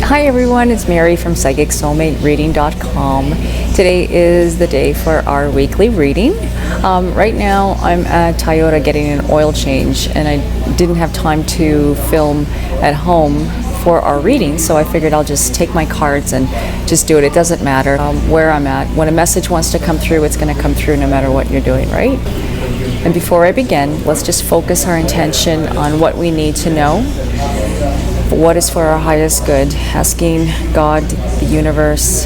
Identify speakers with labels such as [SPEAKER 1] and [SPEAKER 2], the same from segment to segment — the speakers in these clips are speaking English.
[SPEAKER 1] Hi everyone, it's Mary from PsychicSoulmateReading.com. Today is the day for our weekly reading. Right now I'm at Toyota getting an oil change and I didn't have time to film at home for our reading, so I figured I'll just take my cards and just do it. It doesn't matter where I'm at. When a message wants to come through, it's going to come through no matter what you're doing, right? And before I begin, let's just focus our intention on what we need to know, what is for our highest good, asking God, the universe,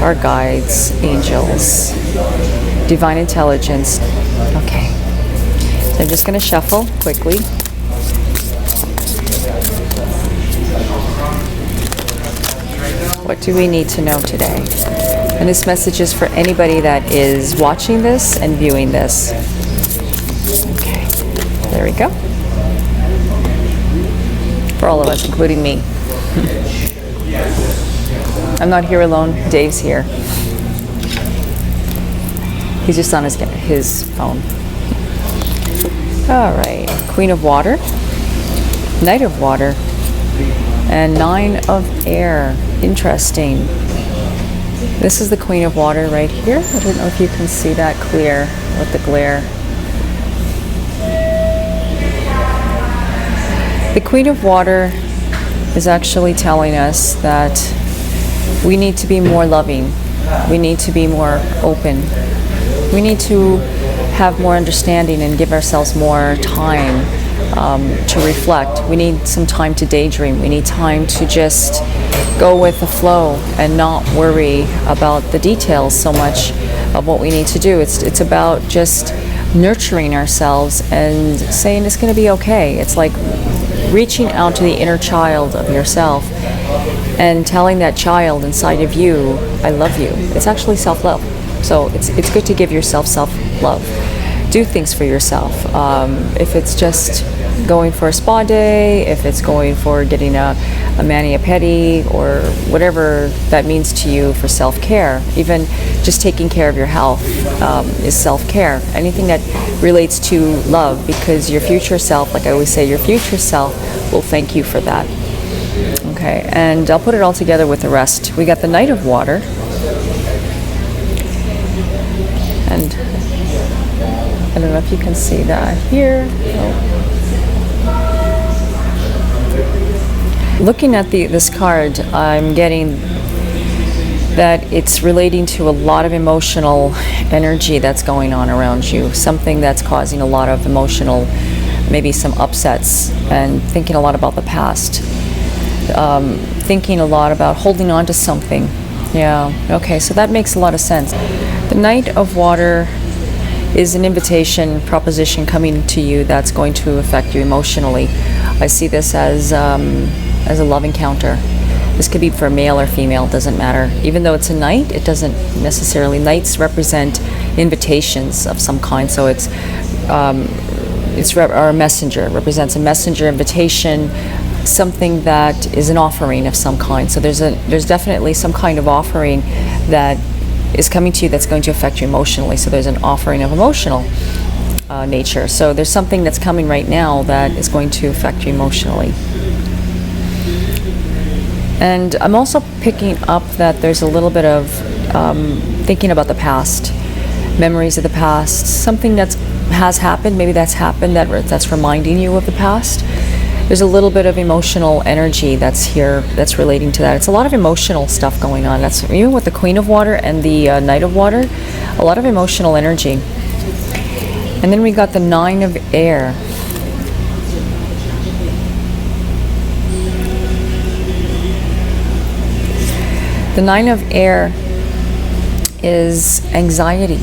[SPEAKER 1] our guides, angels, divine intelligence. Okay, so I'm just going to shuffle quickly. What do we need to know today? And this message is for anybody that is watching this and viewing this. Okay, there we go. For all of us, including me. I'm not here alone. Dave's here. He's just on his phone. All right, Queen of Water, Knight of Water, and Nine of Air. Interesting. This is the Queen of Water right here. I don't know if you can see that clear with the glare. The Queen of Water is actually telling us that we need to be more loving. We need to be more open. We need to have more understanding and give ourselves more time to reflect. We need some time to daydream. We need time to just go with the flow and not worry about the details so much of what we need to do. It's about just nurturing ourselves and saying it's going to be okay. It's like reaching out to the inner child of yourself and telling that child inside of you, I love you. It's actually self-love. So it's good to give yourself self-love. Do things for yourself. If it's just going for a spa day, if it's going for getting a mani-pedi or whatever that means to you for self-care, even just taking care of your health is self-care. Anything that relates to love, because your future self, like I always say, your future self will thank you for that. Okay, and I'll put it all together with the rest. We got the Knight of Water, and I don't know if you can see that here. Looking at this card, I'm getting that it's relating to a lot of emotional energy that's going on around you, something that's causing a lot of emotional, maybe some upsets, and thinking a lot about the past, thinking a lot about holding on to something. Yeah, okay, so that makes a lot of sense. The Knight of Water is an invitation, proposition coming to you that's going to affect you emotionally. I see this as a love encounter. This could be for male or female, doesn't matter. Even though it's a knight, it doesn't necessarily. Knights represent invitations of some kind, so or a messenger. It represents a messenger invitation, something that is an offering of some kind. So there's definitely some kind of offering that is coming to you that's going to affect you emotionally. So there's an offering of emotional nature. So there's something that's coming right now that is going to affect you emotionally. And I'm also picking up that there's a little bit of thinking about the past, memories of the past, something that has happened, maybe that's happened that's reminding you of the past. There's a little bit of emotional energy that's here that's relating to that. It's a lot of emotional stuff going on. That's even with the Queen of Water and the Knight of Water, a lot of emotional energy. And then we got the Nine of Air. The Nine of Air is anxiety.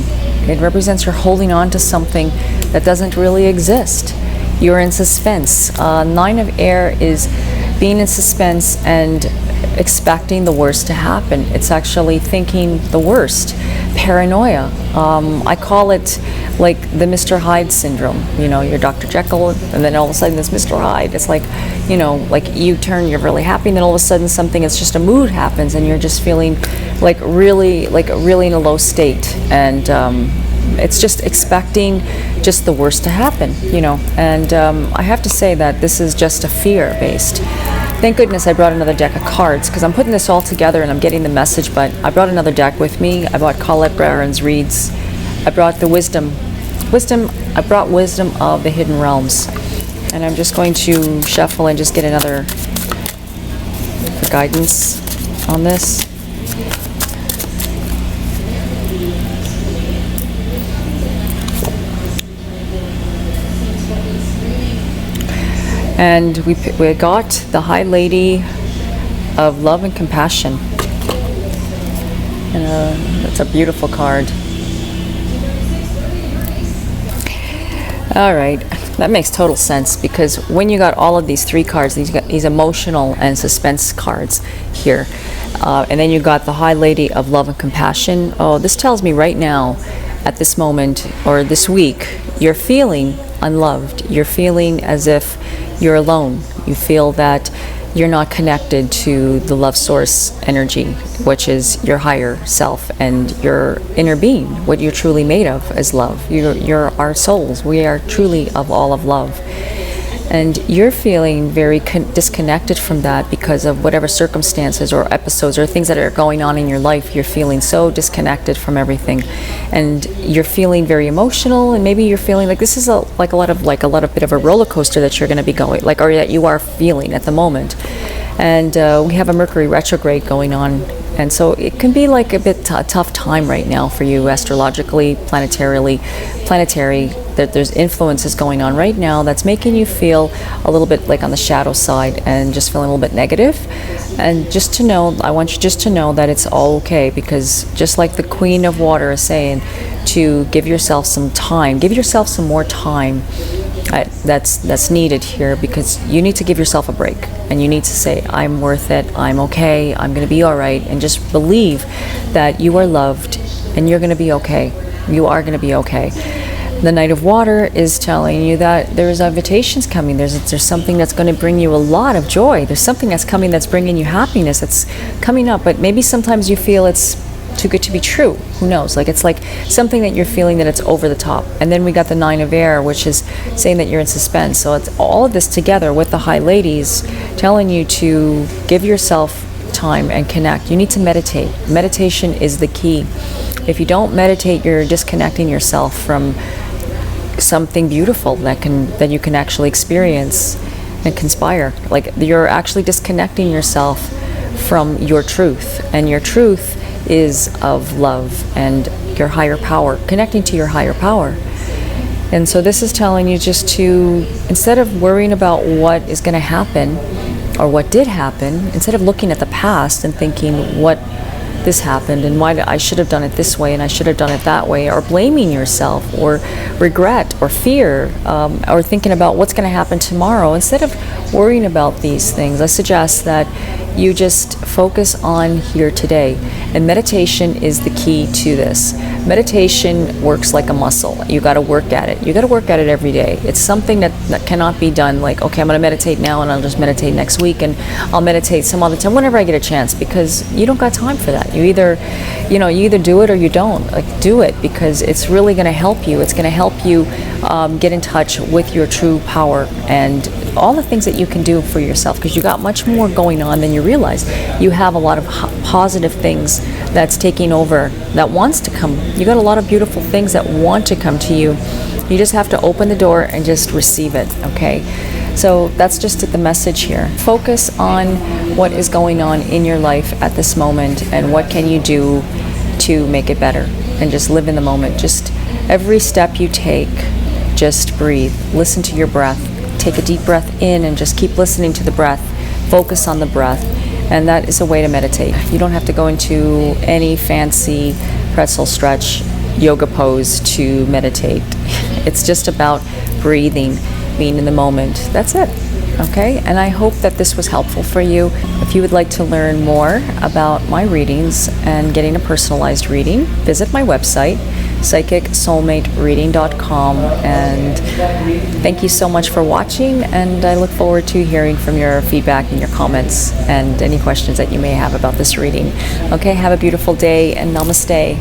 [SPEAKER 1] It represents you're holding on to something that doesn't really exist. You're in suspense. Nine of Air is being in suspense and expecting the worst to happen. It's actually thinking the worst. Paranoia. I call it like the Mr. Hyde syndrome. You know, you're Dr. Jekyll, and then all of a sudden it's Mr. Hyde. It's like, you know, like you're really happy, and then all of a sudden something, it's just a mood happens, and you're just feeling like really in a low state, and it's just expecting just the worst to happen, you know. And I have to say that this is just a fear-based. Thank goodness I brought another deck of cards because I'm putting this all together and I'm getting the message, but I brought another deck with me. I brought Colette Baron's Reads. I brought the Wisdom. I brought Wisdom of the Hidden Realms. And I'm just going to shuffle and just get another guidance on this. And we got the High Lady of Love and Compassion. And that's a beautiful card. All right, that makes total sense because when you got all of these three cards, these emotional and suspense cards here, and then you got the High Lady of Love and Compassion. Oh, this tells me right now, at this moment or this week, you're feeling unloved. You're feeling as if you're alone. You feel that you're not connected to the love source energy, which is your higher self and your inner being, what you're truly made of as love. You're our souls. We are truly of all of love. And you're feeling very disconnected from that because of whatever circumstances or episodes or things that are going on in your life. You're feeling so disconnected from everything, and you're feeling very emotional. And maybe you're feeling like this is a lot of bit of a roller coaster that you're going to be going or that you are feeling at the moment. And we have a Mercury retrograde going on. And so it can be like a bit tough time right now for you astrologically, planetary, that there's influences going on right now that's making you feel a little bit like on the shadow side and just feeling a little bit negative. And just to know, I want you just to know that it's all okay, because just like the Queen of Water is saying, to give yourself some time, give yourself some more time. That's needed here, because you need to give yourself a break and you need to say, I'm worth it, I'm okay, I'm going to be all right, and just believe that you are loved and you're going to be okay. You are going to be okay. The Knight of Water is telling you that there's invitations coming. There's something that's going to bring you a lot of joy. There's something that's coming that's bringing you happiness that's coming up, but maybe sometimes you feel it's too good to be true. Who knows? It's like something that you're feeling that it's over the top. And then we got the Nine of Air, which is saying that you're in suspense. So it's all of this together with the High Ladies telling you to give yourself time and connect. You need to meditate. Meditation is the key. If you don't meditate, you're disconnecting yourself from something beautiful that you can actually experience and conspire. Like, you're actually disconnecting yourself from your truth, and your truth is of love and your higher power, connecting to your higher power. And so this is telling you just to, instead of worrying about what is going to happen or what did happen, instead of looking at the past and thinking what this happened and why I should have done it this way and I should have done it that way, or blaming yourself or regret or fear, or thinking about what's going to happen tomorrow, instead of worrying about these things, I suggest that you just focus on here today. And meditation is the key to this. Meditation works like a muscle. You got to work at it. You got to work at it every day. It's something that cannot be done like, okay, I'm going to meditate now and I'll just meditate next week and I'll meditate some other time whenever I get a chance, because you don't got time for that. You either do it or you don't. Like, do it, because it's really going to help you. It's going to help you get in touch with your true power and all the things that you can do for yourself, because you got much more going on than you realize. You have a lot of positive things that's taking over, that wants to come. You got a lot of beautiful things that want to come to you. You just have to open the door and just receive it, okay? So that's just the message here. Focus on what is going on in your life at this moment and what can you do to make it better, and just live in the moment. Just every step you take, just breathe. Listen to your breath. Take a deep breath in and just keep listening to the breath. Focus on the breath. And that is a way to meditate. You don't have to go into any fancy pretzel stretch yoga pose to meditate. It's just about breathing, being in the moment. That's it. Okay? And I hope that this was helpful for you. If you would like to learn more about my readings and getting a personalized reading, visit my website, psychicsoulmatereading.com. And thank you so much for watching, and I look forward to hearing from your feedback and your comments and any questions that you may have about this reading. Okay, have a beautiful day, and namaste.